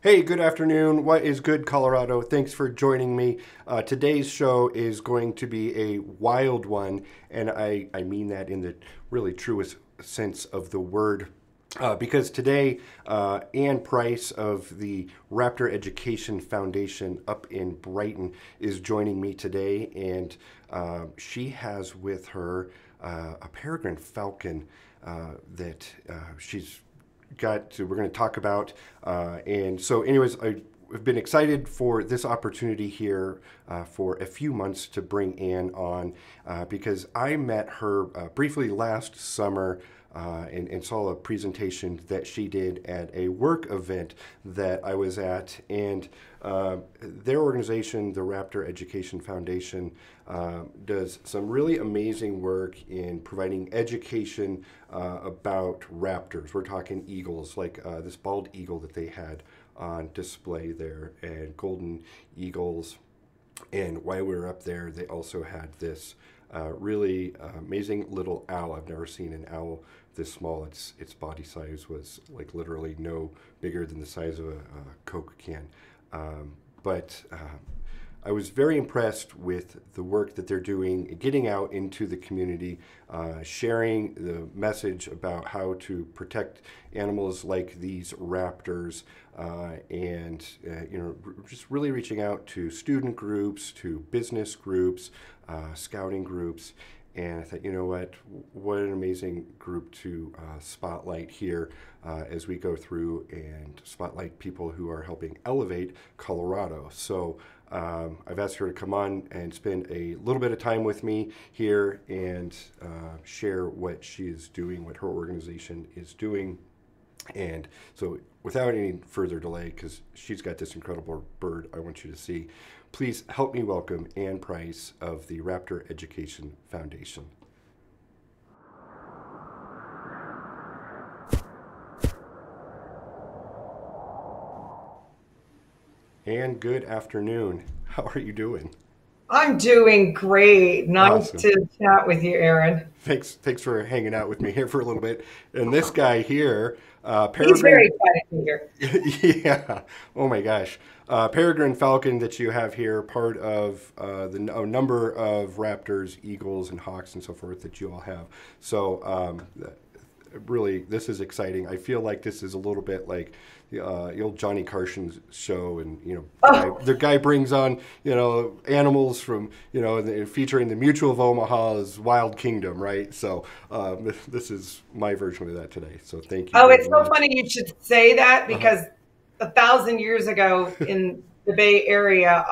Hey, good afternoon. What is good, Colorado? Thanks for joining me. Today's show is going to be a wild one, and I mean that in the really truest sense of the word. Because today, Ann Price of the Raptor Education Foundation up in Brighton is joining me today, and she has with her a peregrine falcon that we're going to talk about. And so anyways, I've been excited for this opportunity here for a few months to bring Ann on because I met her briefly last summer and saw a presentation that she did at a work event that I was at. And their organization, the Raptor Education Foundation, does some really amazing work in providing education about raptors. We're talking eagles, like this bald eagle that they had on display there, and golden eagles. And while we were up there, they also had this really amazing little owl. I've never seen an owl this small. Its body size was like literally no bigger than the size of a Coke can. But I was very impressed with the work that they're doing, getting out into the community, sharing the message about how to protect animals like these raptors, and just really reaching out to student groups, to business groups, scouting groups. And I thought, you know what an amazing group to spotlight here as we go through and spotlight people who are helping elevate Colorado. So I've asked her to come on and spend a little bit of time with me here and share what she is doing, what her organization is doing. And so without any further delay, because she's got this incredible bird I want you to see, please help me welcome Ann Price of the Raptor Education Foundation. Ann, good afternoon. How are you doing? I'm doing great. Nice Awesome. to chat with you, Aaron. Thanks for hanging out with me here for a little bit. And this guy here, He's very Peregrine, excited to be here. yeah, oh my gosh. Peregrine falcon that you have here, part of a number of raptors, eagles, and hawks and so forth that you all have. So really, this is exciting. I feel like this is a little bit like the old Johnny Carson show, and Oh, the guy brings on animals from featuring the Mutual of Omaha's Wild Kingdom, right? So this is my version of that today. So thank you oh, very it's so much. funny you should say that Uh-huh. because 1,000 years ago in the Bay Area,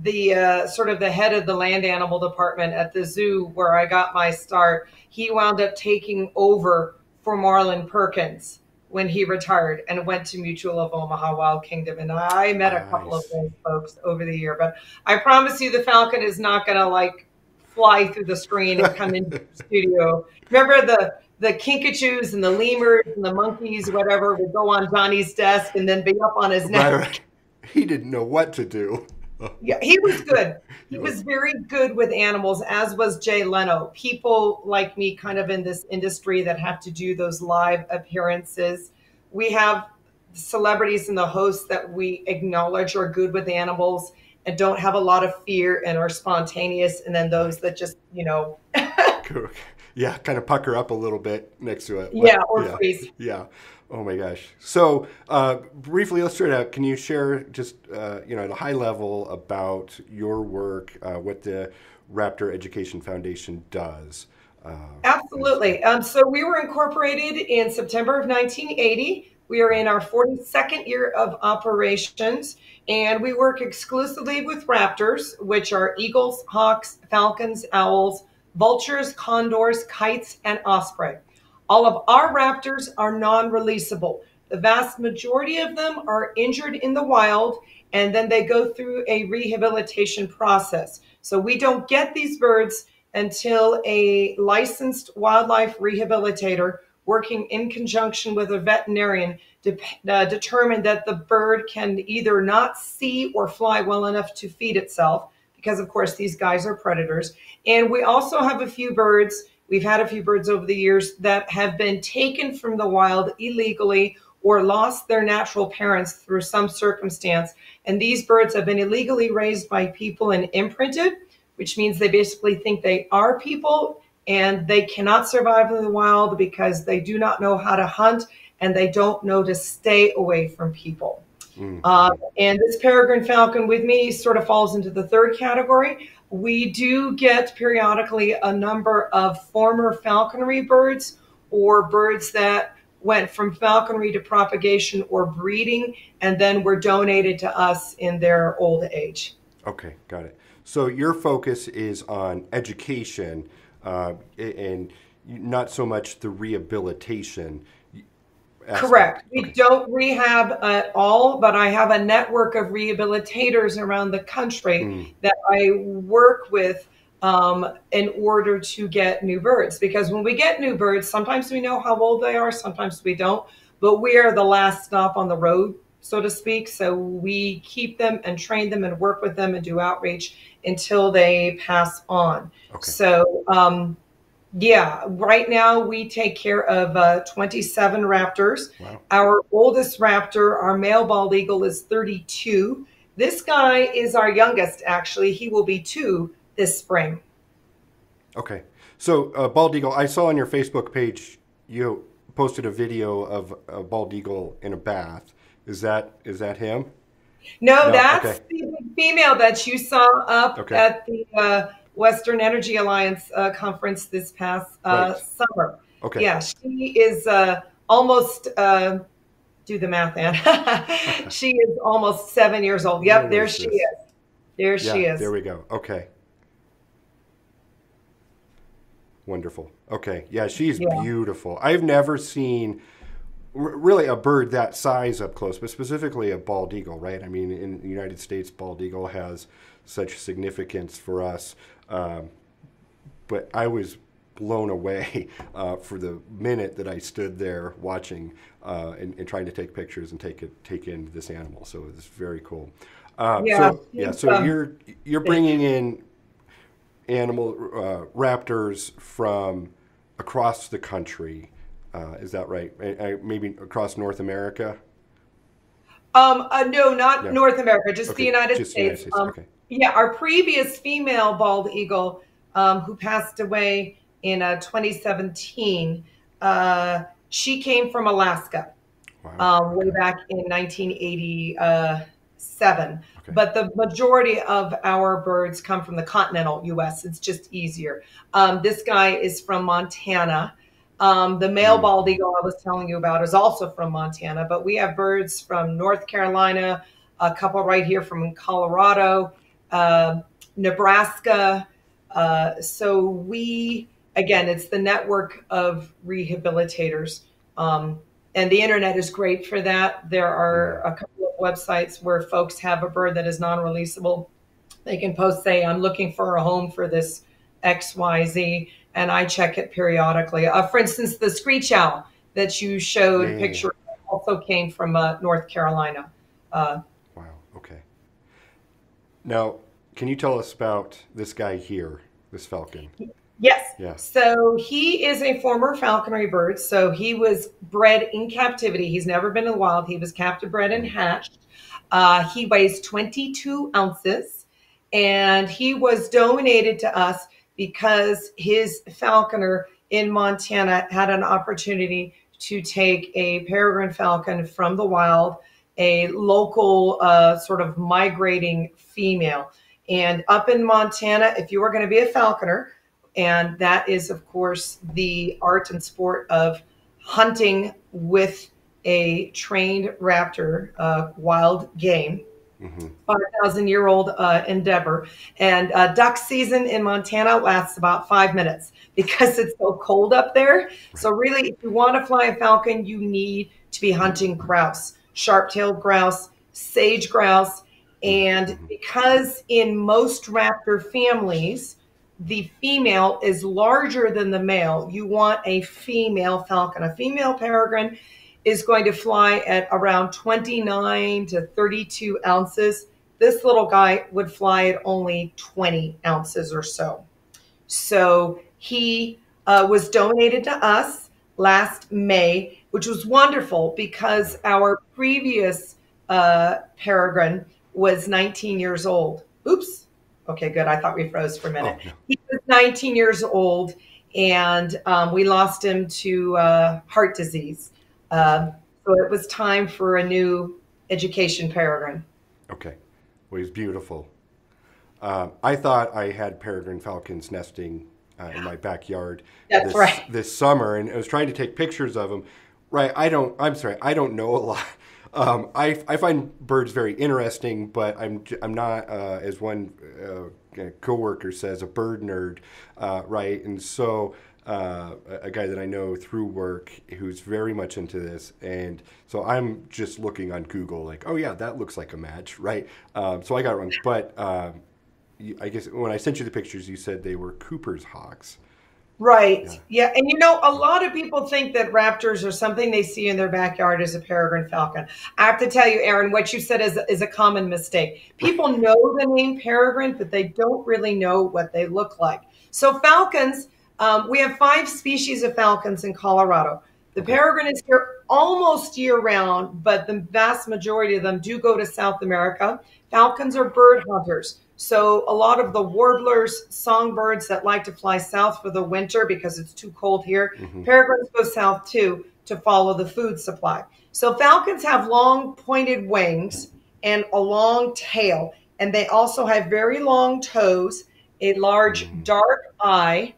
the sort of the head of the land animal department at the zoo where I got my start, he wound up taking over for Marlon Perkins when he retired and went to Mutual of Omaha Wild Kingdom. And I met a couple of Nice. those folks over the year, but I promise you the Falcon is not going to like fly through the screen and come into the studio. Remember the kinkajous and the lemurs and the monkeys, whatever, would go on Johnny's desk and then be up on his Right, neck. right. He didn't know what to do. Yeah, he was good. He He was was very good with animals, as was Jay Leno. People like me, kind of in this industry, that have to do those live appearances. We have celebrities and the hosts that we acknowledge are good with animals and don't have a lot of fear and are spontaneous. And then those right. that just, Cool. Yeah, kind of pucker up a little bit next to it. yeah, What? or Yeah, freeze. yeah. Oh my gosh. So, briefly, let's start out. Can you share just, at a high level about your work, what the Raptor Education Foundation does? Uh, Absolutely. So we were incorporated in September of 1980. We are wow. in our 42nd year of operations, and we work exclusively with raptors, which are eagles, hawks, falcons, owls, vultures, condors, kites, and osprey. All of our raptors are non-releasable. The vast majority of them are injured in the wild, and then they go through a rehabilitation process. So we don't get these birds until a licensed wildlife rehabilitator working in conjunction with a veterinarian determined that the bird can either not see or fly well enough to feed itself, because of course these guys are predators. And we also have a few birds, we've had a few birds over the years that have been taken from the wild illegally or lost their natural parents through some circumstance. And these birds have been illegally raised by people and imprinted, which means they basically think they are people, and they cannot survive in the wild because they do not know how to hunt and they don't know to stay away from people. And this peregrine falcon with me sort of falls into the third category. We do get periodically a number of former falconry birds or birds that went from falconry to propagation or breeding and then were donated to us in their old age. Okay, got it. So your focus is on education and not so much the rehabilitation aspect. Correct. We don't rehab at all, but I have a network of rehabilitators around the country that I work with in order to get new birds. Because when we get new birds, sometimes we know how old they are, sometimes we don't, but we are the last stop on the road, so to speak. So we keep them and train them and work with them and do outreach until they pass on. Okay. So, yeah, right now we take care of 27 raptors. Wow. Our oldest raptor, our male bald eagle, is 32. This guy is our youngest, actually. He will be 2 this spring. Okay. So bald eagle, I saw on your Facebook page you posted a video of a bald eagle in a bath. Is that him? No, that's okay. the female that you saw up Okay. at the Western Energy Alliance conference this past summer. Okay. Yeah, she is almost, do the math, Ann. She is almost 7 years old. Yep, there she is. There she is. There we go. Okay. Wonderful. Okay. Yeah, she's beautiful. I've never seen really a bird that size up close, but specifically a bald eagle, right? I mean, in the United States, bald eagle has such significance for us. But I was blown away for the minute that I stood there watching and trying to take pictures and take in this animal. So it was very cool. So you're bringing in animal raptors from across the country. Is that right? Maybe across North America? No, not North America, just the United States. United States. Okay. Yeah, our previous female bald eagle, who passed away in 2017, she came from Alaska. Wow. Way back in 1987. Okay. But the majority of our birds come from the continental U.S. It's just easier. This guy is from Montana. The male bald eagle I was telling you about is also from Montana, but we have birds from North Carolina, a couple right here from Colorado, Nebraska. So we, again, it's the network of rehabilitators. And the internet is great for that. There are a couple of websites where folks have a bird that is non-releasable. They can post, say, I'm looking for a home for this XYZ, and I check it periodically. For instance, the screech owl that you showed a picture of also came from North Carolina. Wow, okay. Now, can you tell us about this guy here, this falcon? Yes. Yeah. So he is a former falconry bird. So he was bred in captivity. He's never been in the wild. He was captive bred and hatched. He weighs 22 ounces, and he was donated to us because his falconer in Montana had an opportunity to take a peregrine falcon from the wild, a local sort of migrating female. And up in Montana, if you were going to be a falconer, and that is, of course, the art and sport of hunting with a trained raptor, wild game, 5,000-year-old endeavor. And duck season in Montana lasts about 5 minutes because it's so cold up there. Right. So really, if you want to fly a falcon, you need to be hunting grouse, sharp-tailed grouse, sage grouse. And because in most raptor families, the female is larger than the male, you want a female falcon. A female peregrine is going to fly at around 29 to 32 ounces. This little guy would fly at only 20 ounces or so. So he was donated to us last May, which was wonderful because our previous peregrine was 19 years old. Oops. Okay, good. I thought we froze for a minute. Oh, no. He was 19 years old, and we lost him to heart disease. So it was time for a new education peregrine. Okay. Well, he's beautiful. I thought I had peregrine falcons nesting in my backyard That's right. this summer, and I was trying to take pictures of them. Right. I'm sorry. I don't know a lot. I find birds very interesting, but I'm not, as one coworker says, a bird nerd, right? And so a guy that I know through work who's very much into this, and so I'm just looking on Google like, oh yeah, that looks like a match, right? So I got it wrong, but I guess when I sent you the pictures, you said they were Cooper's hawks. Right. Yeah. Yeah. And you know, a lot of people think that raptors are something they see in their backyard as a peregrine falcon. I have to tell you, Aaron, what you said is a common mistake. People know the name peregrine, but they don't really know what they look like. So falcons, we have 5 species of falcons in Colorado. The peregrine is here almost year round, but the vast majority of them do go to South America. Falcons are bird hunters. So a lot of the warblers, songbirds that like to fly south for the winter because it's too cold here, peregrines go south too to follow the food supply. So falcons have long pointed wings and a long tail, and they also have very long toes, a large dark eye,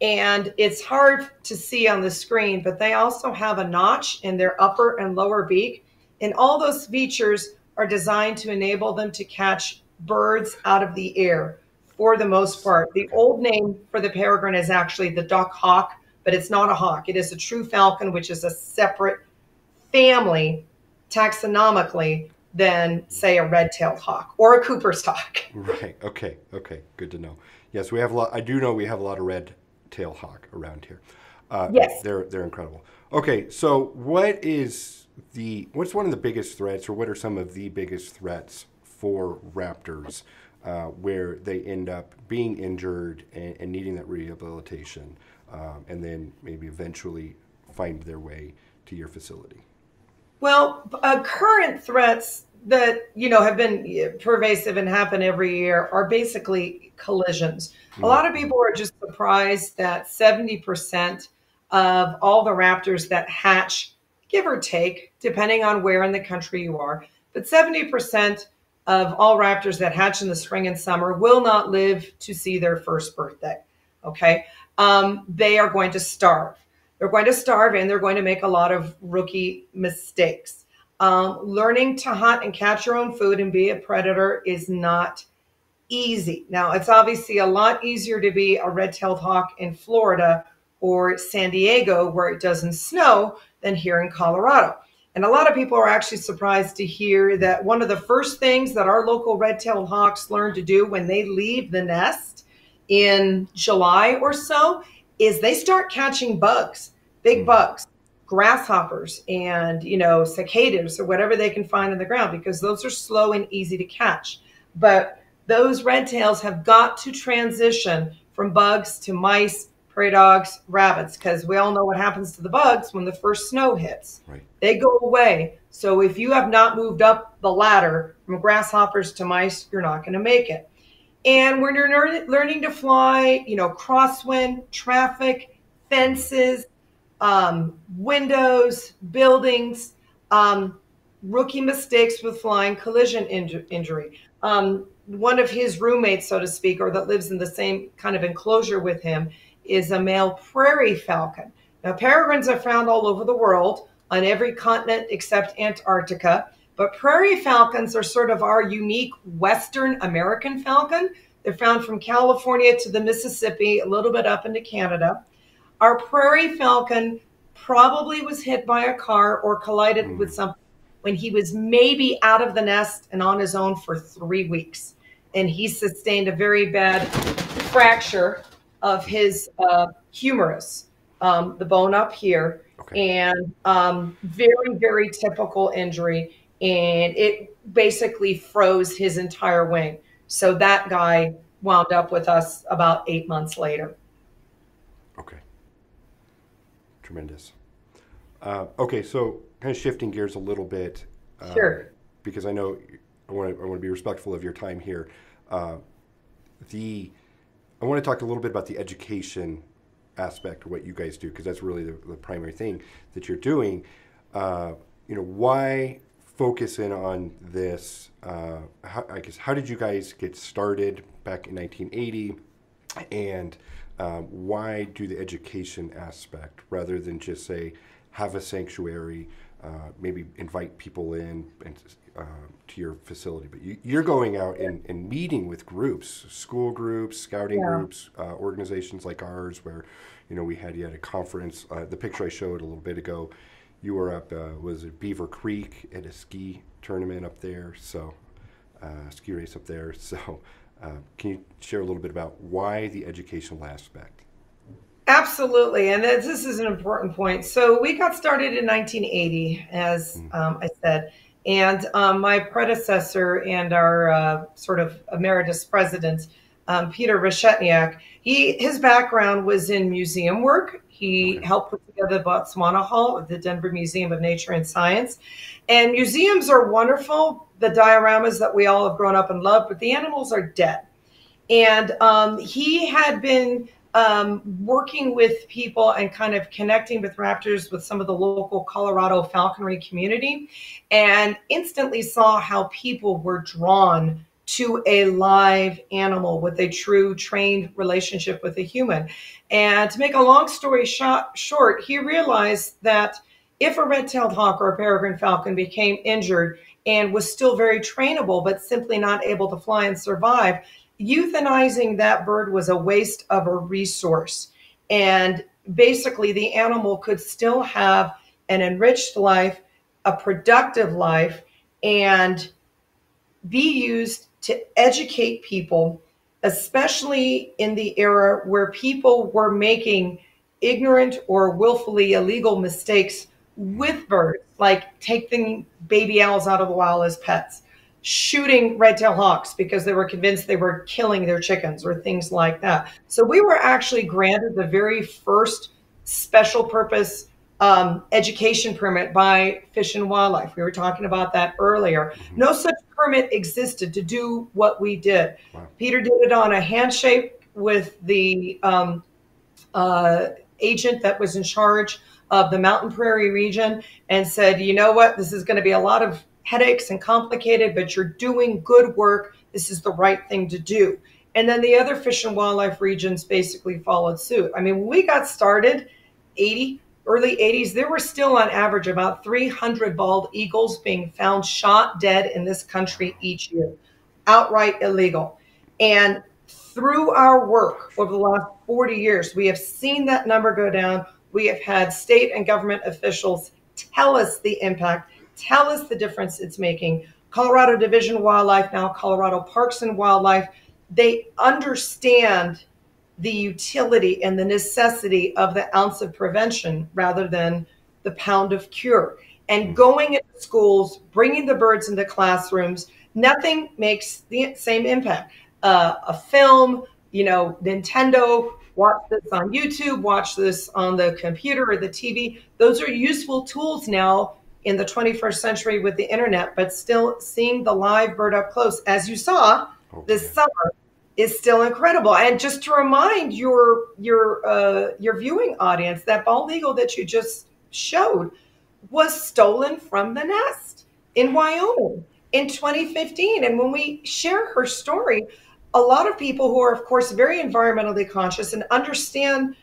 and it's hard to see on the screen, but they also have a notch in their upper and lower beak, and all those features are designed to enable them to catch birds out of the air for the most part. The old name for the peregrine is actually the duck hawk, but it's not a hawk. It is a true falcon, which is a separate family taxonomically than, say, a red-tailed hawk or a Cooper's hawk. Right. Okay. Okay. Good to know. Yes, we have a lot. I do know we have a lot of red-tailed hawk around here. Yes. They're incredible. Okay. So what's one of the biggest threats, or what are some of the biggest threats for raptors where they end up being injured and needing that rehabilitation, and then maybe eventually find their way to your facility? Well, current threats that have been pervasive and happen every year are basically collisions. A lot of people are just surprised that 70% of all the raptors that hatch, give or take, depending on where in the country you are, but 70% of all raptors that hatch in the spring and summer will not live to see their first birthday. Okay. They are going to starve. They're going to starve, and they're going to make a lot of rookie mistakes. Learning to hunt and catch your own food and be a predator is not easy. Now, it's obviously a lot easier to be a red-tailed hawk in Florida or San Diego where it doesn't snow than here in Colorado. And a lot of people are actually surprised to hear that one of the first things that our local red-tailed hawks learn to do when they leave the nest in July or so is they start catching bugs, big bugs, grasshoppers, and cicadas or whatever they can find in the ground, because those are slow and easy to catch. But those red tails have got to transition from bugs to mice, prairie dogs, rabbits, because we all know what happens to the bugs when the first snow hits. Right. They go away. So if you have not moved up the ladder from grasshoppers to mice, you're not going to make it. And when you're learning to fly, crosswind, traffic, fences, windows, buildings, rookie mistakes with flying, collision injury. One of his roommates, so to speak, or that lives in the same kind of enclosure with him, is a male prairie falcon. Now, peregrines are found all over the world on every continent except Antarctica, but prairie falcons are sort of our unique Western American falcon. They're found from California to the Mississippi, a little bit up into Canada. Our prairie falcon probably was hit by a car or collided with something when he was maybe out of the nest and on his own for 3 weeks. And he sustained a very bad fracture of his humerus, the bone up here, and very, very typical injury. And it basically froze his entire wing. So that guy wound up with us about 8 months later. Okay. Tremendous. Okay, so kind of shifting gears a little bit, Sure. because I know I want to be respectful of your time here. Uh, the I want to talk a little bit about the education aspect of what you guys do, because that's really the primary thing that you're doing. Why focus in on this? How did you guys get started back in 1980, and why do the education aspect rather than just say have a sanctuary, maybe invite people in and to your facility? But you're going out and meeting with groups, school groups, scouting Yeah. groups, organizations like ours, where we had you at a conference. The picture I showed a little bit ago, you were up, was it Beaver Creek at a ski tournament up there? So ski race up there. So can you share a little bit about why the educational aspect? Absolutely. And this is an important point. So we got started in 1980, as Mm. I said. And my predecessor and our sort of emeritus president, Peter Reshetniak, his background was in museum work. He Okay. helped put together the Botswana Hall of the Denver Museum of Nature and Science. And museums are wonderful, the dioramas that we all have grown up and loved, but the animals are dead. And he had been working with people and kind of connecting with raptors with some of the local Colorado falconry community, and instantly saw how people were drawn to a live animal with a true trained relationship with a human. And to make a long story short, he realized that if a red-tailed hawk or a peregrine falcon became injured and was still very trainable, but simply not able to fly and survive, euthanizing that bird was a waste of a resource. And basically, the animal could still have an enriched life, a productive life, and be used to educate people, especially in the era where people were making ignorant or willfully illegal mistakes with birds, like taking baby owls out of the wild as pets, shooting red-tailed hawks because they were convinced they were killing their chickens or things like that. So we were actually granted the very first special purpose education permit by Fish and Wildlife. We were talking about that earlier. Hmm. No such permit existed to do what we did. Wow. Peter did it on a handshake with the agent that was in charge of the Mountain Prairie region, and said, you know what, this is going to be a lot of headaches and complicated, but you're doing good work. This is the right thing to do. And then the other fish and wildlife regions basically followed suit. I mean, when we got started, 80, early 80s, there were still on average about 300 bald eagles being found shot dead in this country each year, outright illegal. And through our work over the last 40 years, we have seen that number go down. We have had state and government officials tell us the impact, tell us the difference it's making. Colorado Division of Wildlife, now Colorado Parks and Wildlife, they understand the utility and the necessity of the ounce of prevention rather than the pound of cure. And Mm. going into schools, bringing the birds into classrooms, nothing makes the same impact. A film, Nintendo, watch this on YouTube, watch this on the computer or the TV. Those are useful tools now in the 21st century with the internet, but still seeing the live bird up close, as you saw Oh, this yeah. summer, is still incredible. And just to remind your viewing audience, that bald eagle that you just showed was stolen from the nest in Wyoming in 2015. And when we share her story, a lot of people who are, of course, very environmentally conscious and understand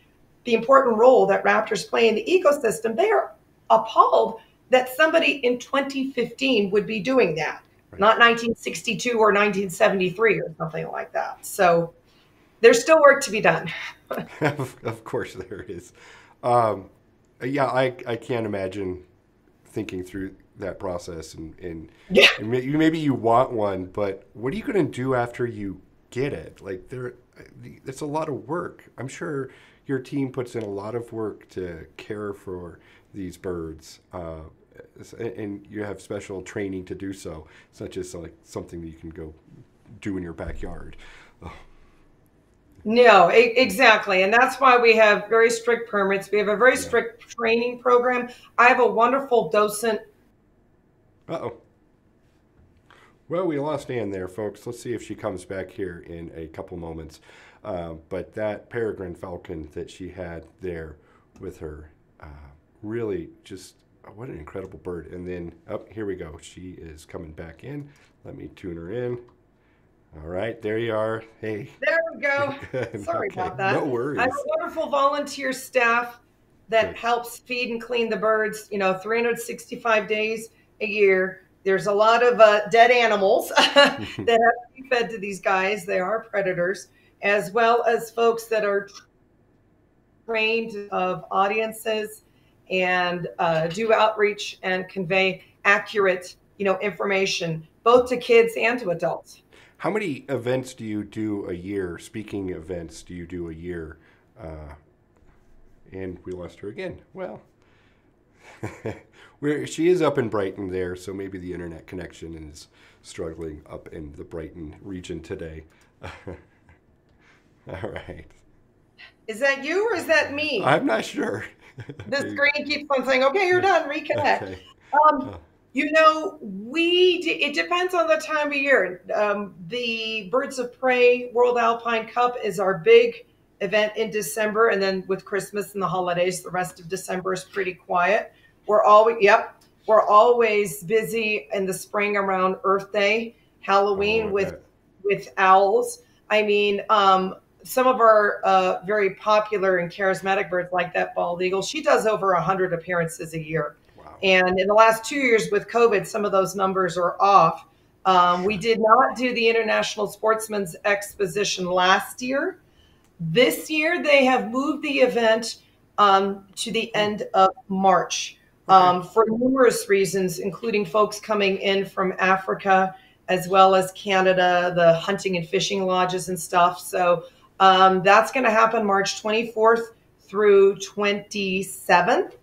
the important role that raptors play in the ecosystem, they are appalled that somebody in 2015 would be doing that, Right. not 1962 or 1973 or something like that. So there's still work to be done. Of course there is. Um, yeah, I can't imagine thinking through that process, Yeah. and maybe you want one, but what are you going to do after you get it? Like it's a lot of work. I'm sure your team puts in a lot of work to care for these birds, and you have special training to do so. It's not just like something that you can go do in your backyard. Oh, No, exactly. And that's why we have very strict permits. We have a very Yeah. strict training program. I have a wonderful docent. Uh-oh. Well, we lost Ann there, folks. Let's see if she comes back here in a couple moments. But that peregrine falcon that she had there with her, really just, what an incredible bird. And then, oh, here we go. She is coming back in. Let me tune her in. All right, there you are. Hey. There we go. Sorry Okay, about that. no worries. I have a wonderful volunteer staff that Good. helps feed and clean the birds, 365 days a year. There's a lot of dead animals that have to be fed to these guys. They are predators, as well as folks that are trained of audiences and do outreach and convey accurate, information both to kids and to adults. How many events do you do a year? Speaking events, do you do a year? And we lost her again. Well, she is up in Brighton there, so maybe the internet connection is struggling up in the Brighton region today. All right. Is that you or is that me? I'm not sure. The screen keeps on saying, okay, you're done, reconnect. Okay. It depends on the time of year. The Birds of Prey World Alpine Cup is our big event in December. And then with Christmas and the holidays, the rest of December is pretty quiet. We're always busy in the spring around Earth Day, Halloween with owls. I mean, some of our very popular and charismatic birds like that bald eagle, she does over 100 appearances a year. Wow. And in the last 2 years with COVID, some of those numbers are off. We did not do the International Sportsmen's Exposition last year. This year, they have moved the event to the end of March for numerous reasons, including folks coming in from Africa as well as Canada, the hunting and fishing lodges and stuff. So that's going to happen March 24th through 27th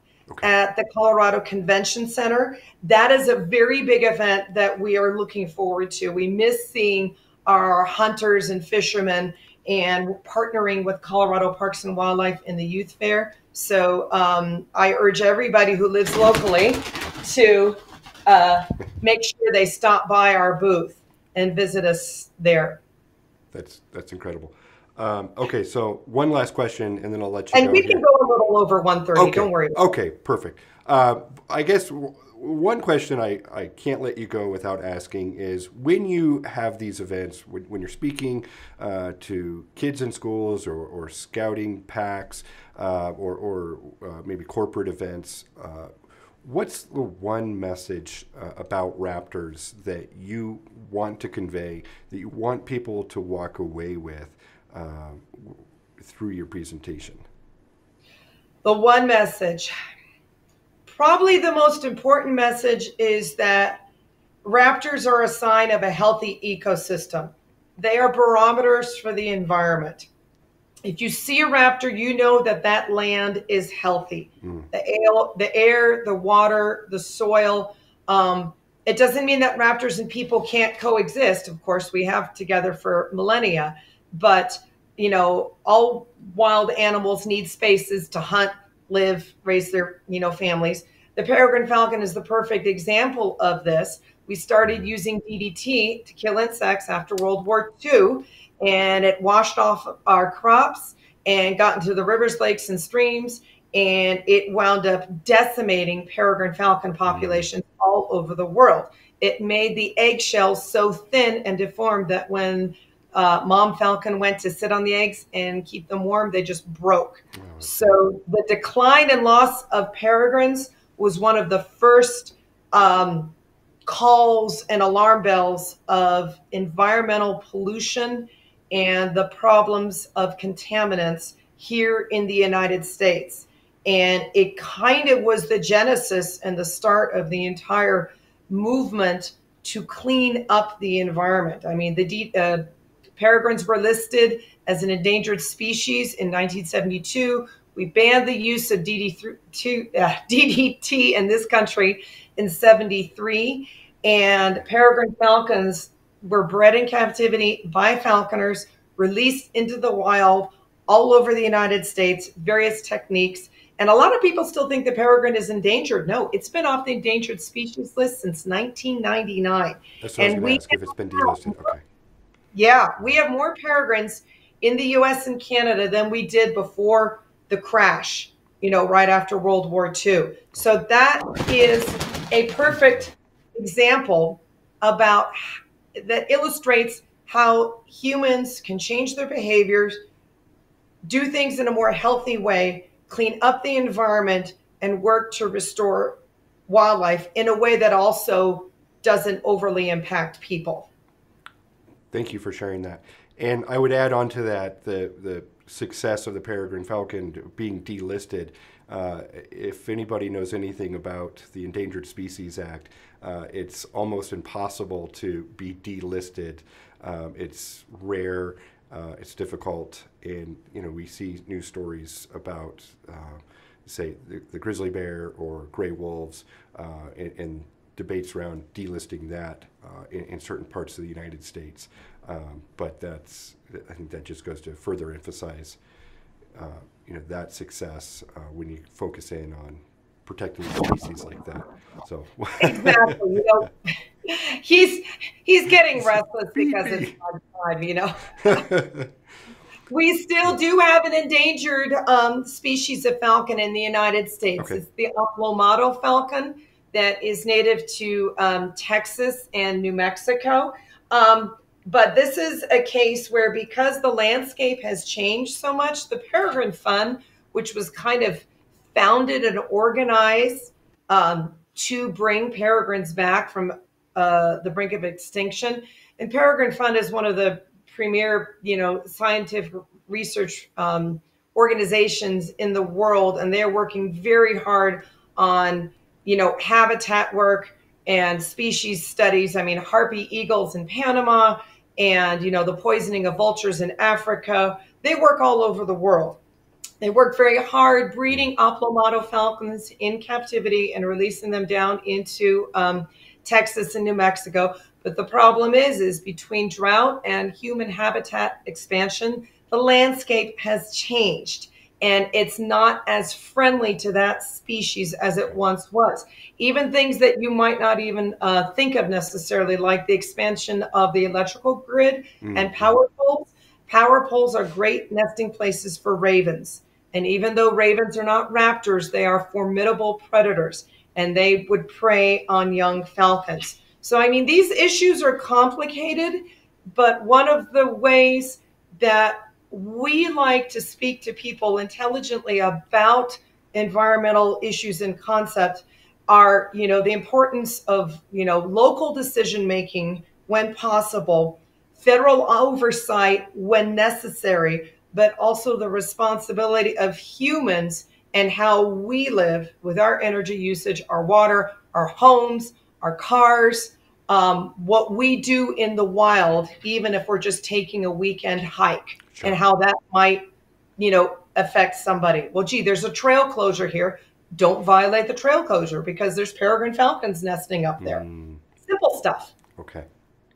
at the Colorado Convention Center. That is a very big event that we are looking forward to. We miss seeing our hunters and fishermen and partnering with Colorado Parks and Wildlife in the youth fair. So I urge everybody who lives locally to make sure they stop by our booth and visit us there. That's incredible. Okay, so one last question, and then I'll let you go. And we can go a little over 1:30. Okay. Don't worry. Okay, perfect. I guess one question I can't let you go without asking is, when you have these events, when you're speaking to kids in schools or scouting packs or maybe corporate events, what's the one message about Raptors that you want to convey, that you want people to walk away with through your presentation? The one message, probably the most important message, is that raptors are a sign of a healthy ecosystem. They are barometers for the environment. If you see a raptor, you know that that land is healthy. The air, the water, the soil. It doesn't mean that raptors and people can't coexist. Of course, we have together for millennia. But, all wild animals need spaces to hunt, live, raise their, families. The peregrine falcon is the perfect example of this. We started using DDT to kill insects after World War II, and it washed off our crops and got into the rivers, lakes, and streams, and it wound up decimating peregrine falcon populations all over the world. It made the eggshells so thin and deformed that when mom falcon went to sit on the eggs and keep them warm, they just broke. So the decline and loss of peregrines was one of the first calls and alarm bells of environmental pollution and the problems of contaminants here in the United States. And it kind of was the genesis and the start of the entire movement to clean up the environment. I mean, the peregrines were listed as an endangered species in 1972. We banned the use of DDT in this country in 73. And peregrine falcons were bred in captivity by falconers released into the wild all over the United States, various techniques. And a lot of people still think the peregrine is endangered. No, it's been off the endangered species list since 1999. That's what I was And going to ask, if it's been delisted. Okay. we have more peregrines in the US and Canada than we did before the crash, right after World War II. So that is a perfect example about that illustrates how humans can change their behaviors, do things in a more healthy way, clean up the environment, and work to restore wildlife in a way that also doesn't overly impact people. Thank you for sharing that. And I would add on to that the success of the peregrine falcon being delisted. If anybody knows anything about the Endangered Species Act, it's almost impossible to be delisted. It's rare, it's difficult, and we see news stories about, say, the grizzly bear or gray wolves, and debates around delisting that in certain parts of the United States. But I think that just goes to further emphasize, that success when you focus in on protecting species like that. So exactly, he's getting restless because it's time. We still do have an endangered species of falcon in the United States. Okay. It's the aplomato falcon that is native to Texas and New Mexico. But this is a case where, because the landscape has changed so much, the Peregrine Fund, which was kind of founded and organized to bring peregrines back from the brink of extinction. And Peregrine Fund is one of the premier, scientific research organizations in the world, and they're working very hard on, habitat work and species studies. I mean, harpy eagles in Panama, and the poisoning of vultures in Africa. They work all over the world. They work very hard breeding aplomato falcons in captivity and releasing them down into Texas and New Mexico. But the problem is between drought and human habitat expansion, the landscape has changed, and it's not as friendly to that species as it once was. Even things that you might not even think of necessarily, like the expansion of the electrical grid and power poles. Power poles are great nesting places for ravens. And even though ravens are not raptors, they are formidable predators, and they would prey on young falcons. So, I mean, these issues are complicated, but one of the ways that we like to speak to people intelligently about environmental issues and concepts are, the importance of, local decision making when possible, federal oversight when necessary, but also the responsibility of humans and how we live with our energy usage, our water, our homes, our cars, what we do in the wild, even if we're just taking a weekend hike. Sure. And how that might, affect somebody. Well, gee, there's a trail closure here. Don't violate the trail closure because there's peregrine falcons nesting up there. Simple stuff. Okay.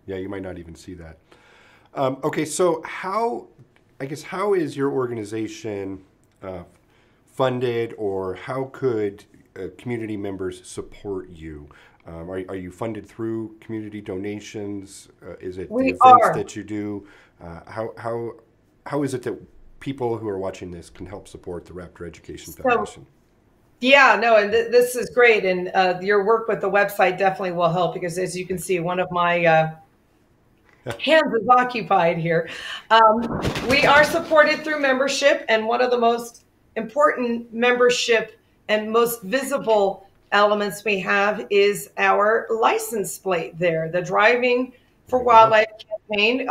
Yeah, you might not even see that. Okay, so how is your organization funded, or how could community members support you? Are you funded through community donations? Is it the events that you do? How is it that people who are watching this can help support the Raptor Education Foundation? Yeah, no, and this is great. And your work with the website definitely will help, because as you can see, one of my hands is occupied here. We are supported through membership, and one of the most important membership and most visible elements we have is our license plate there, the Driving for Wildlife campaign.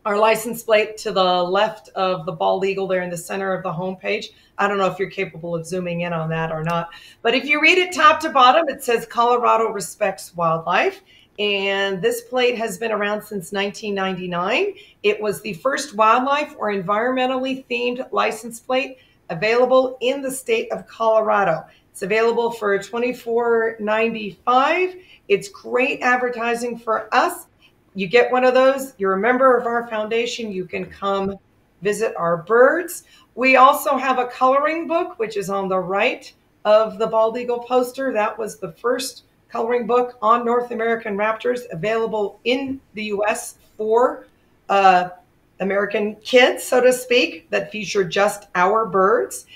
Our license plate to the left of the bald eagle there in the center of the homepage. I don't know if you're capable of zooming in on that or not, but if you read it top to bottom, it says Colorado respects wildlife. And this plate has been around since 1999. It was the first wildlife or environmentally themed license plate available in the state of Colorado. It's available for $24.95. It's great advertising for us. you get one of those, you're a member of our foundation, you can come visit our birds. We also have a coloring book, which is on the right of the bald eagle poster. That was the first coloring book on North American raptors, available in the US for American kids, so to speak, that feature just our birds.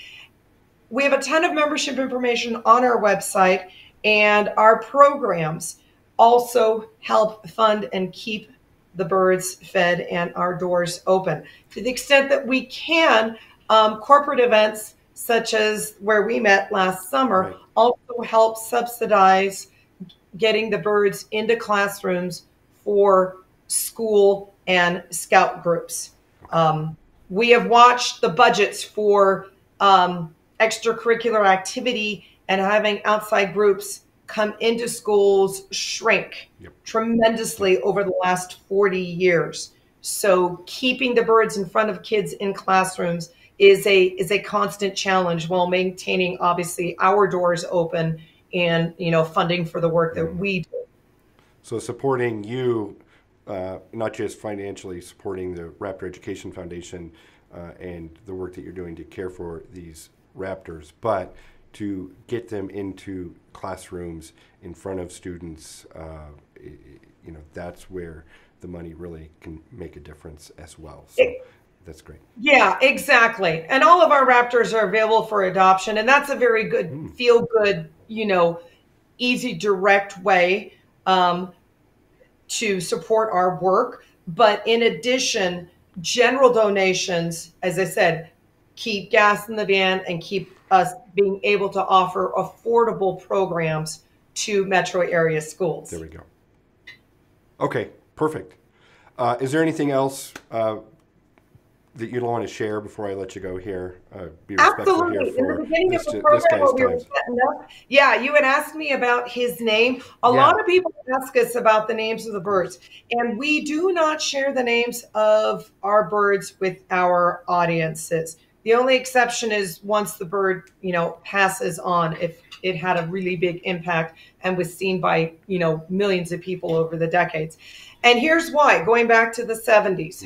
We have a ton of membership information on our website, and our programs also help fund and keep the birds fed and our doors open. To the extent that we can, corporate events such as where we met last summer Right. also help subsidize getting the birds into classrooms for school and scout groups. We have watched the budgets for extracurricular activity and having outside groups come into schools shrink tremendously over the last 40 years. So keeping the birds in front of kids in classrooms is a constant challenge, while maintaining obviously our doors open and funding for the work that we do. So supporting you, not just financially, supporting the Raptor Education Foundation and the work that you're doing to care for these raptors, but to get them into classrooms in front of students, that's where the money really can make a difference as well. So that's great. Yeah, exactly. And all of our raptors are available for adoption, and that's a very good, feel good, easy, direct way to support our work. But in addition, general donations, as I said, keep gas in the van and keep us being able to offer affordable programs to metro area schools. There we go. Okay, perfect. Is there anything else that you don't want to share before I let you go here? Be respectful Absolutely. here for in the beginning this, of the this program, guy's we were time. setting up, you had asked me about his name. A lot of people ask us about the names of the birds, and we do not share the names of our birds with our audiences. The only exception is once the bird, passes on, if it had a really big impact and was seen by, millions of people over the decades. And here's why, going back to the 70s.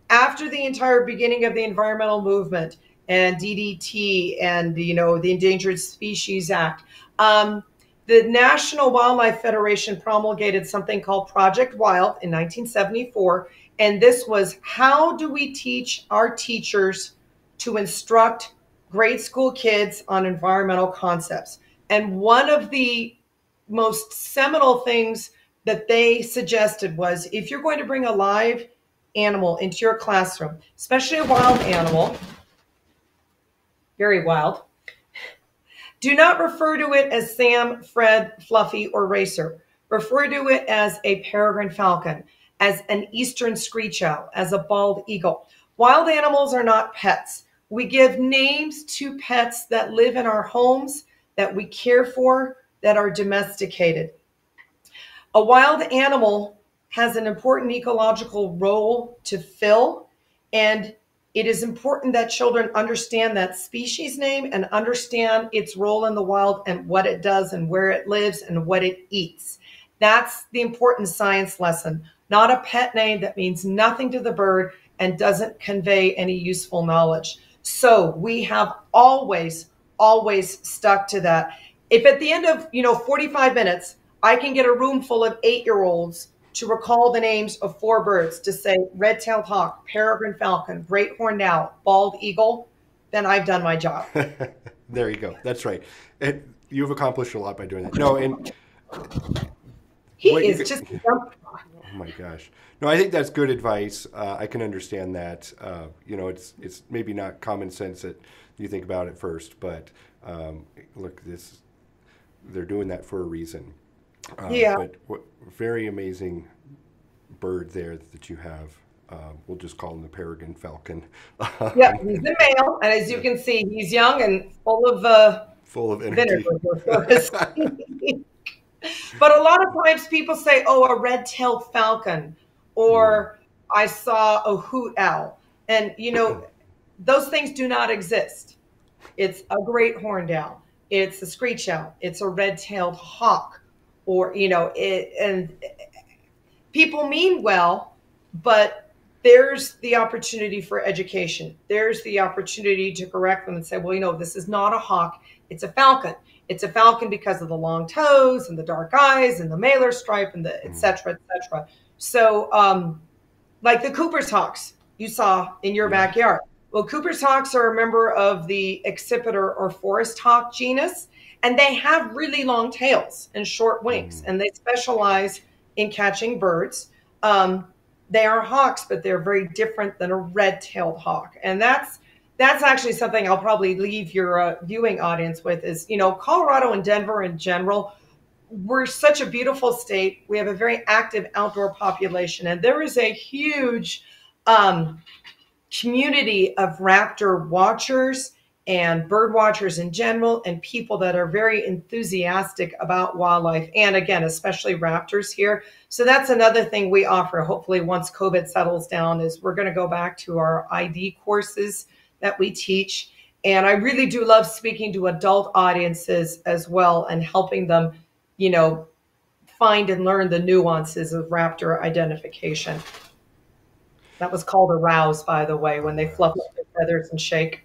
After the entire beginning of the environmental movement and DDT and, the Endangered Species Act, the National Wildlife Federation promulgated something called Project Wild in 1974. And this was, how do we teach our teachers to instruct grade school kids on environmental concepts? And one of the most seminal things that they suggested was, if you're going to bring a live animal into your classroom, especially a wild animal, very wild, do not refer to it as Sam, Fred, Fluffy, or Racer. Refer to it as a peregrine falcon, as an eastern screech owl, as a bald eagle. Wild animals are not pets. We give names to pets that live in our homes, that we care for, that are domesticated. A wild animal has an important ecological role to fill, and it is important that children understand that species name and understand its role in the wild and what it does and where it lives and what it eats. That's the important science lesson, not a pet name that means nothing to the bird and doesn't convey any useful knowledge. So we have always stuck to that. If at the end of 45 minutes, I can get a room full of 8-year-olds to recall the names of 4 birds, to say red-tailed hawk, peregrine falcon, great horned owl, bald eagle, then I've done my job. There you go. That's right. You've accomplished a lot by doing that. No, and oh my gosh. No, I think that's good advice. I can understand that. It's maybe not common sense that you think about it first, but look, they're doing that for a reason. But what very amazing bird there that you have. We'll just call him the peregrine falcon. Yeah, he's a male, and as you can see, he's young and full of energy. But a lot of times people say, "Oh, a red-tailed falcon," or "I saw a hoot owl," and those things do not exist. It's a great horned owl. It's a screech owl. It's a red-tailed hawk. Or, and people mean well, but there's the opportunity for education. There's the opportunity to correct them and say, well, you know, this is not a hawk, it's a falcon. It's a falcon because of the long toes and the dark eyes and the malar stripe and the et cetera, et cetera. So like the Cooper's hawks you saw in your backyard. Well, Cooper's hawks are a member of the accipiter or forest hawk genus, and they have really long tails and short wings, and they specialize in catching birds. They are hawks, but they're very different than a red-tailed hawk. And that's actually something I'll probably leave your viewing audience with is, you know, Colorado and Denver in general, we're such a beautiful state. We have a very active outdoor population, and there is a huge community of raptor watchers and bird watchers in general, and people that are very enthusiastic about wildlife, and again, especially raptors here. So that's another thing we offer, hopefully once COVID settles down, is we're going to go back to our ID courses that we teach. And I really do love speaking to adult audiences as well and helping them, you know, find and learn the nuances of raptor identification. That was called arouse, by the way, when they fluff up their feathers and shake.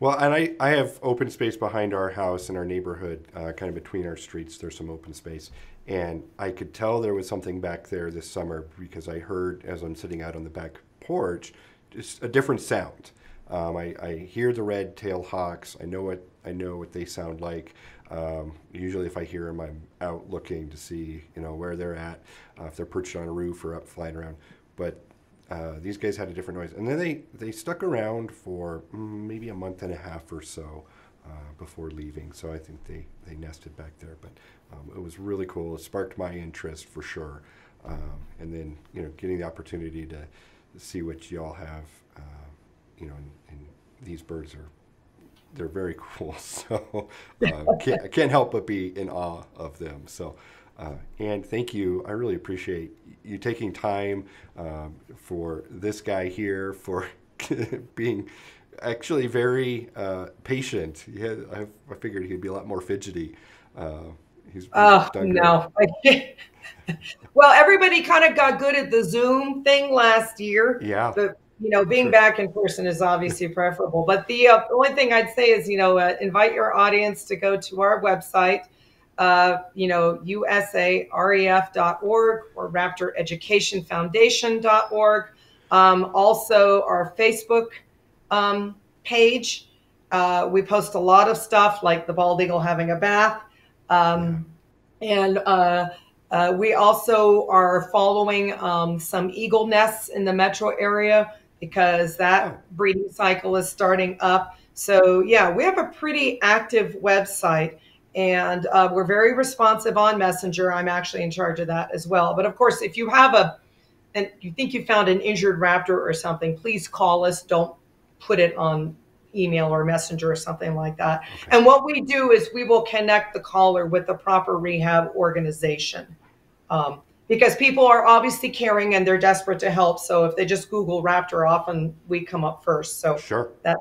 Well, and I have open space behind our house in our neighborhood, kind of between our streets. There's some open space. And I could tell there was something back there this summer because I heard, as I'm sitting out on the back porch, just a different sound. I hear the red-tailed hawks. I know what they sound like. Usually if I hear them, I'm out looking to see, you know, where they're at, if they're perched on a roof or up flying around. But these guys had a different noise. And then they stuck around for maybe a month and a half or so before leaving. So I think they nested back there. But it was really cool. It sparked my interest for sure. And then, you know, getting the opportunity to see what y'all have, you know, and these birds they're very cool. So I can't help but be in awe of them. So, and thank you. I really appreciate you taking time for this guy here, for being actually very patient. I figured he'd be a lot more fidgety. He's done no. Well, everybody kind of got good at the Zoom thing last year. Yeah. But, you know, being back in person is obviously preferable. But the only thing I'd say is, you know, invite your audience to go to our website, you know, usaref.org or Raptor Education Foundation.org. Also our Facebook page. We post a lot of stuff like the bald eagle having a bath. We also are following some eagle nests in the metro area because that breeding cycle is starting up. So yeah, we have a pretty active website, and we're very responsive on Messenger. I'm actually in charge of that as well. But of course, if you have and you think you found an injured raptor or something, please call us. Don't put it on email or Messenger or something like that. Okay. And what we do is we will connect the caller with the proper rehab organization. Because people are obviously caring and they're desperate to help. So if they just Google raptor, often we come up first. So sure. That.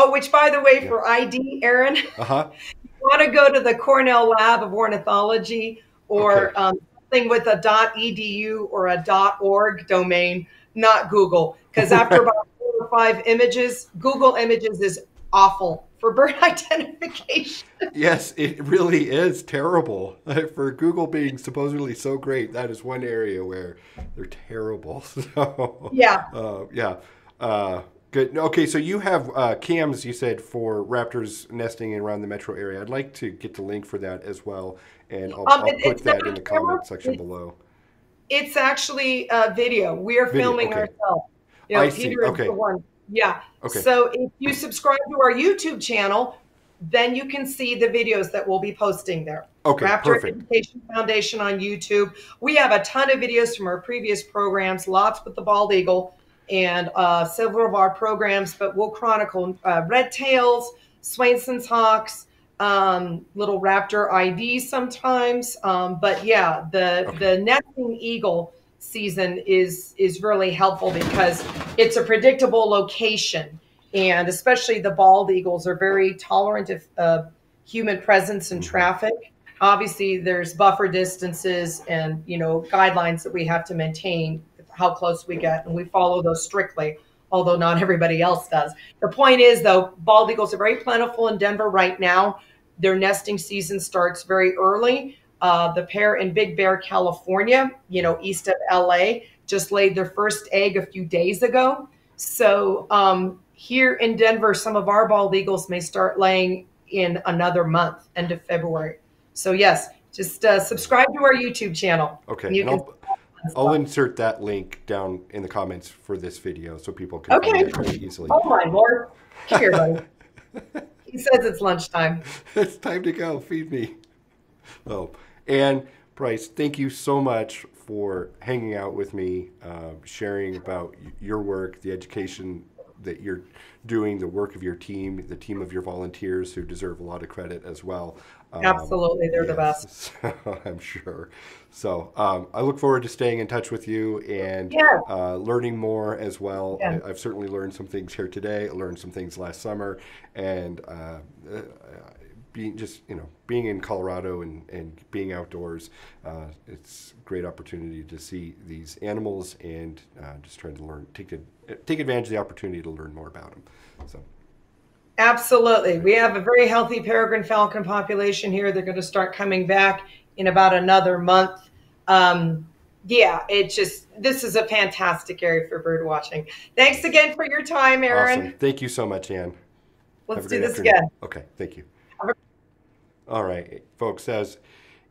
Which by the way, for ID, Aaron, you want to go to the Cornell Lab of Ornithology or something with a .edu or a .org domain, not Google. Because after about 4 or 5 images, Google Images is awful for bird identification. Yes, it really is terrible. For Google being supposedly so great, that is one area where they're terrible. So yeah. Good. Okay, so you have cams, you said, for raptors nesting around the metro area. I'd like to get the link for that as well, and I'll put that in the comment section below. It's actually video. We are filming ourselves. You know, I see. Okay. Yeah. Okay. So if you subscribe to our YouTube channel, then you can see the videos that we'll be posting there. Okay, Raptor perfect. Education Foundation on YouTube. We have a ton of videos from our previous programs, lots with the bald eagle, and several of our programs, but we'll chronicle red tails, Swainson's hawks, little raptor IDs sometimes. But yeah, the nesting eagle season is really helpful because it's a predictable location, and especially the bald eagles are very tolerant of human presence and traffic. obviously there's buffer distances and, guidelines that we have to maintain, how close we get, and we follow those strictly, although not everybody else does. The point is, though, bald eagles are very plentiful in Denver right now. Their nesting season starts very early. The pair in Big Bear, California, east of LA, just laid their first egg a few days ago. So here in Denver, some of our bald eagles may start laying in another month, end of February. So yes, just subscribe to our YouTube channel. Okay, And you and can. I'll insert that link down in the comments for this video so people can find Okay. it very easily. Oh my Lord. Come here, buddy. He says it's lunchtime. It's time to go. Feed me. Oh, and Bryce, thank you so much for hanging out with me, sharing about your work, the education that you're doing, the work of your team, the team of your volunteers who deserve a lot of credit as well. Absolutely. They're the best. I'm sure. So I look forward to staying in touch with you and learning more as well. Yeah. I've certainly learned some things here today. I learned some things last summer, and being in Colorado and being outdoors, it's a great opportunity to see these animals and just trying to learn, take advantage of the opportunity to learn more about them. So. Absolutely. We have a very healthy peregrine falcon population here. They're going to start coming back in about another month. This is a fantastic area for bird watching. Thanks again for your time, Aaron. Awesome. Thank you so much, Ann. Let's do this again. Okay, thank you. All right, folks, as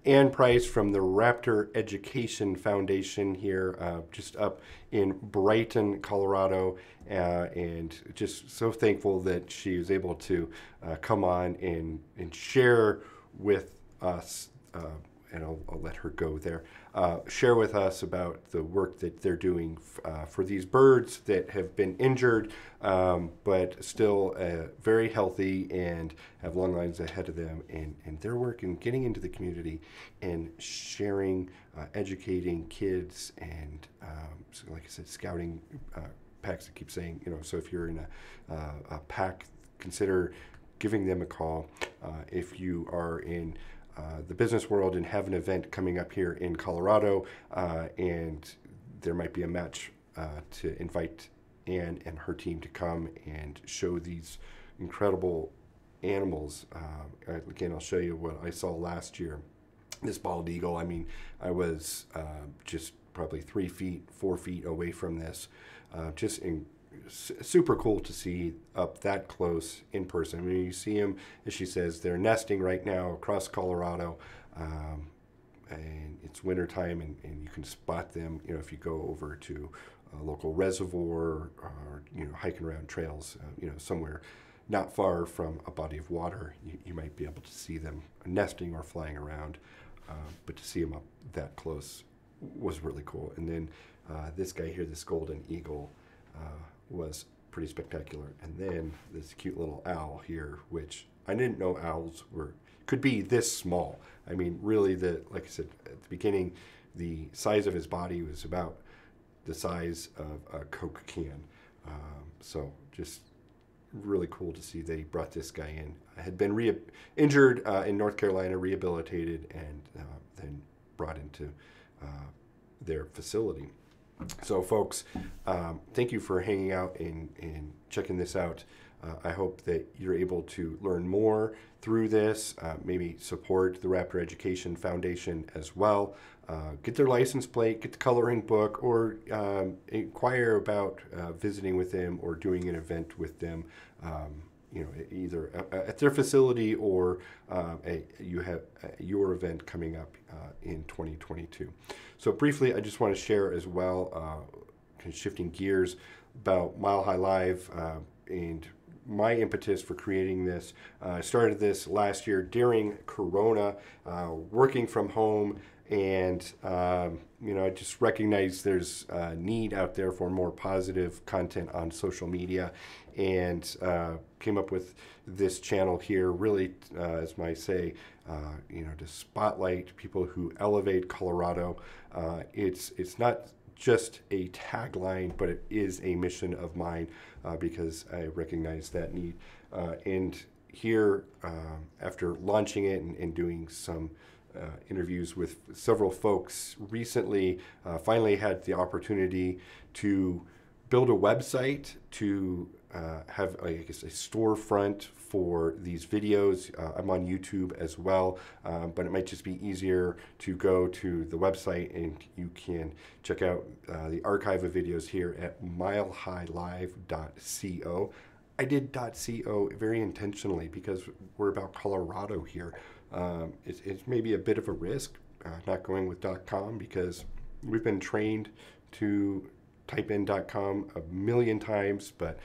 Ann Price from the Raptor Education Foundation here, just up in Brighton, Colorado, and just so thankful that she was able to come on and share with us, and I'll let her go there, share with us about the work that they're doing for these birds that have been injured, but still very healthy and have long lives ahead of them, and their work in getting into the community and sharing, educating kids, and so like I said, scouting packs. I keep saying, so if you're in a pack, consider giving them a call. If you are in the business world and have an event coming up here in Colorado, and there might be a match to invite Ann and her team to come and show these incredible animals. Again, I'll show you what I saw last year. This bald eagle, I mean, I was just probably 3 feet, 4 feet away from this. Super cool to see up that close in person. I mean, you see them, as she says, they're nesting right now across Colorado, and it's wintertime, and you can spot them, if you go over to a local reservoir or, hiking around trails, somewhere not far from a body of water, you might be able to see them nesting or flying around, but to see them up that close was really cool. And then this guy here, this golden eagle, was pretty spectacular. And then this cute little owl here, which I didn't know owls could be this small. I mean, really, like I said at the beginning, the size of his body was about the size of a Coke can. So just really cool to see they brought this guy in. I had been injured in North Carolina, rehabilitated, and then brought into their facility. So folks, thank you for hanging out and checking this out. I hope that you're able to learn more through this, maybe support the Raptor Education Foundation as well. Get their license plate, get the coloring book, or inquire about visiting with them or doing an event with them, either at their facility or you have your event coming up in 2022. So briefly, I just want to share as well, kind of shifting gears, about Mile High Live and my impetus for creating this. I started this last year during Corona, working from home, and I just recognize there's a need out there for more positive content on social media, and came up with this channel here, really, as I say, to spotlight people who elevate Colorado. It's not just a tagline, but it is a mission of mine, because I recognize that need. And here, after launching it and doing some interviews with several folks recently. Finally had the opportunity to build a website to have, I guess, a storefront for these videos. I'm on YouTube as well, but it might just be easier to go to the website and you can check out the archive of videos here at milehighlive.co. I did .co very intentionally because we're about Colorado here. It's maybe a bit of a risk not going with .com because we've been trained to type in .com a million times, but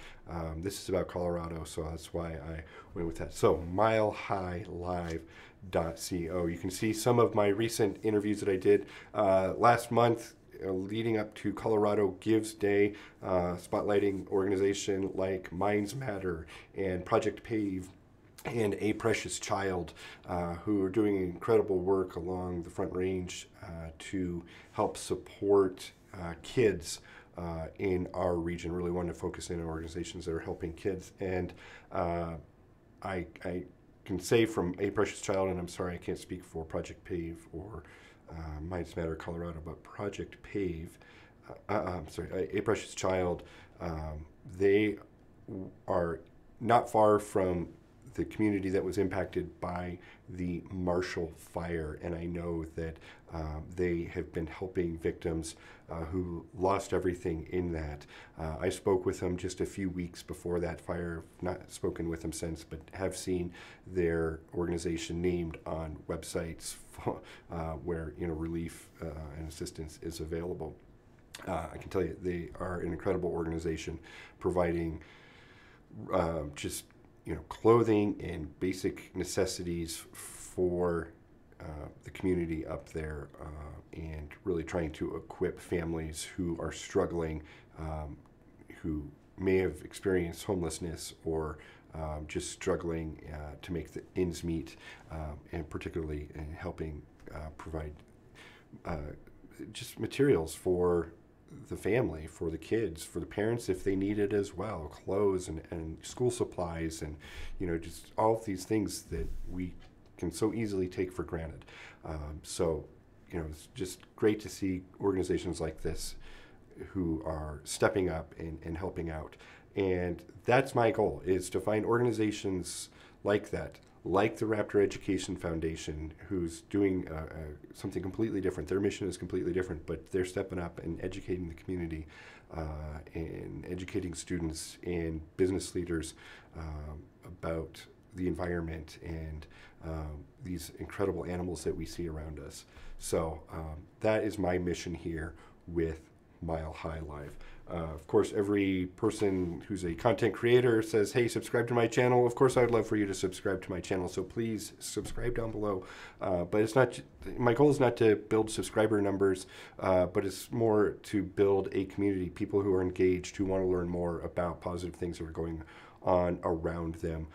this is about Colorado, so that's why I went with that. So milehighlive.co. You can see some of my recent interviews that I did last month leading up to Colorado Gives Day, spotlighting organization like Minds Matter and Project Pave and A Precious Child, who are doing incredible work along the Front Range to help support kids in our region. Really wanted to focus in on organizations that are helping kids. And I can say from A Precious Child, and I'm sorry I can't speak for Project Pave or Minds Matter Colorado, but Project Pave, I'm sorry, A Precious Child, they are not far from the community that was impacted by the Marshall Fire, and I know that they have been helping victims who lost everything in that. I spoke with them just a few weeks before that fire, not spoken with them since, but have seen their organization named on websites where relief and assistance is available. I can tell you they are an incredible organization providing just clothing and basic necessities for the community up there, and really trying to equip families who are struggling, who may have experienced homelessness or just struggling to make the ends meet, and particularly in helping provide just materials for the family, for the kids, for the parents if they need it as well, clothes and school supplies, and just all of these things that we can so easily take for granted. So it's just great to see organizations like this who are stepping up and helping out. And that's my goal, is to find organizations like that, like the Raptor Education Foundation, who's doing something completely different. Their mission is completely different, but they're stepping up and educating the community and educating students and business leaders about the environment and these incredible animals that we see around us. So that is my mission here with Mile High Live. Of course, every person who's a content creator says, hey, subscribe to my channel. Of course, I would love for you to subscribe to my channel, so please subscribe down below. But it's not, my goal is not to build subscriber numbers, but it's more to build a community, people who are engaged, who want to learn more about positive things that are going on around them,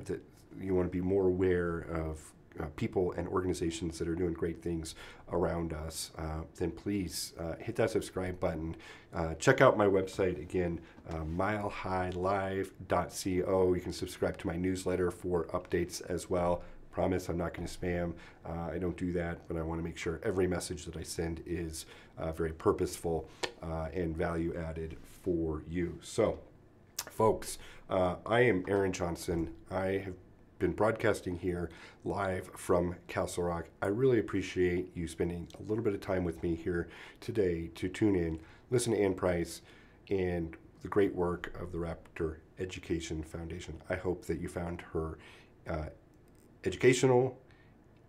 that you want to be more aware of people and organizations that are doing great things around us, then please hit that subscribe button. Check out my website again, milehighlive.co. You can subscribe to my newsletter for updates as well. Promise I'm not going to spam. I don't do that, but I want to make sure every message that I send is very purposeful and value added for you. So, folks, I am Aaron Johnson. I have been broadcasting here live from Castle Rock. I really appreciate you spending a little bit of time with me here today to tune in, listen to Ann Price and the great work of the Raptor Education Foundation. I hope that you found her educational,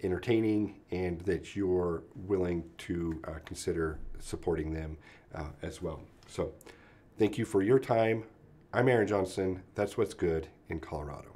entertaining, and that you're willing to consider supporting them as well. So thank you for your time. I'm Aaron Johnson. That's what's good in Colorado.